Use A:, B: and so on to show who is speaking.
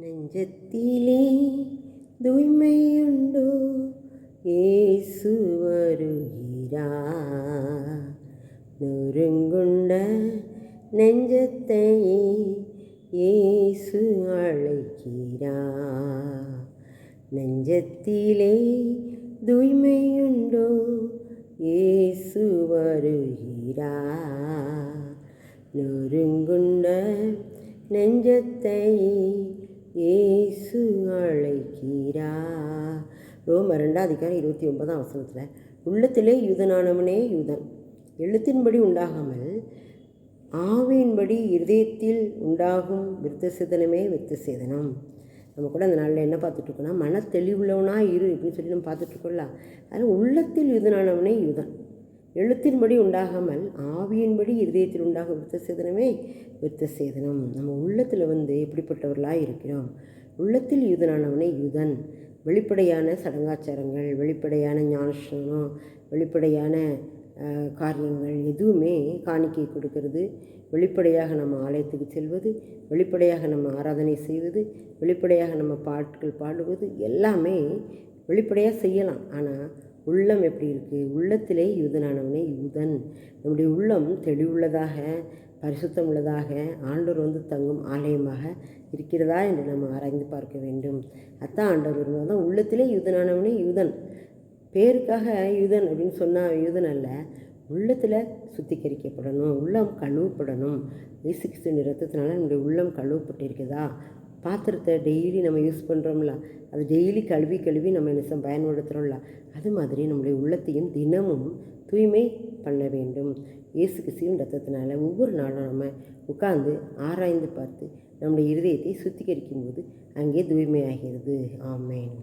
A: நெஞ்சத்திலே தூய்மையுண்டோ இயேசு வருகிறார். நொறுங்குண்ட நெஞ்சத்தை இயேசு அழைக்கிறார். நெஞ்சத்திலே தூய்மையுண்டோ இயேசு வருகிறார். நொறுங்குண்ட நெஞ்சத்தை இயேசு அழைக்கிறார். ரோமர் 2:29 உள்ளத்திலே யூதனானவனே யூதன், எழுத்தின்படி உண்டாகாமல் ஆவியின்படி இருதயத்தில் உண்டாகும் விருத்தசேதனமே விருத்தசேதனம். நம்ம கூட அந்த நாளில் என்ன பார்த்துட்ருக்கோன்னா, மன தெளிவுள்ளவனாக இரு அப்படின்னு சொல்லி நம்ம பார்த்துட்ருக்கோம்ல. அதில் உள்ளத்தில் யூதனானவனே யூதன், எழுத்தின்படி உண்டாகாமல் ஆவியின்படி இருதயத்தில் உண்டாகும் விருத்தசேதனமே விருத்தசேதனம். நம்ம உள்ளத்தில் எப்படிப்பட்டவர்களாக இருக்கிறோம்? உள்ளத்தில் யூதனானவனே யூதன். வெளிப்படையான சடங்காச்சாரங்கள், வெளிப்படையான ஞானஸ்நானம், வெளிப்படையான காரியங்கள் எதுவுமே காணிக்கை கொடுக்கறது, வெளிப்படையாக நம்ம ஆலயத்துக்கு செல்வது, வெளிப்படையாக நம்ம ஆராதனை செய்வது, வெளிப்படையாக நம்ம பாட்டுகள் பாடுவது எல்லாமே வெளிப்படையாக செய்யலாம். ஆனால் உள்ளம் எப்படி இருக்குது? உள்ளத்திலே யூதனானவனே யூதன். நம்முடைய உள்ளம் தெளிவுள்ளதாக, பரிசுத்தம் உள்ளதாக, ஆண்டவர் தங்கும் ஆலயமாக இருக்கிறதா என்று நம்ம ஆராய்ந்து பார்க்க வேண்டும். அதான் ஆண்டவர் வரும்போது தான் உள்ளத்திலே யூதனானவனே யூதன். பேருக்காக யூதன் அப்படின்னு சொன்னால் யூதன் அல்ல, உள்ளத்தில் சுத்திகரிக்கப்படணும், உள்ளம் கழுவப்படணும். இயேசு கிறிஸ்துவின் இரத்தத்தினால நம்முடைய உள்ளம் கழுவப்பட்டு இருக்குதா? பாத்திரத்தை டெய்லி நம்ம யூஸ் பண்ணுறோம்ல, அது டெய்லி கழுவி நம்ம என்ன பயன்படுத்துகிறோம்ல, அது மாதிரி நம்முடைய உள்ளத்தையும் தினமும் தூய்மை பண்ண வேண்டும். இயேசு கிறிஸ்துவின் இரத்தத்தினால ஒவ்வொரு நாளும் நம்ம உட்கார்ந்து ஆராய்ந்து பார்த்து நம்முடைய இருதயத்தை சுத்திகரிக்கும் போது அங்கே தூய்மையாகிறது. ஆமேன்.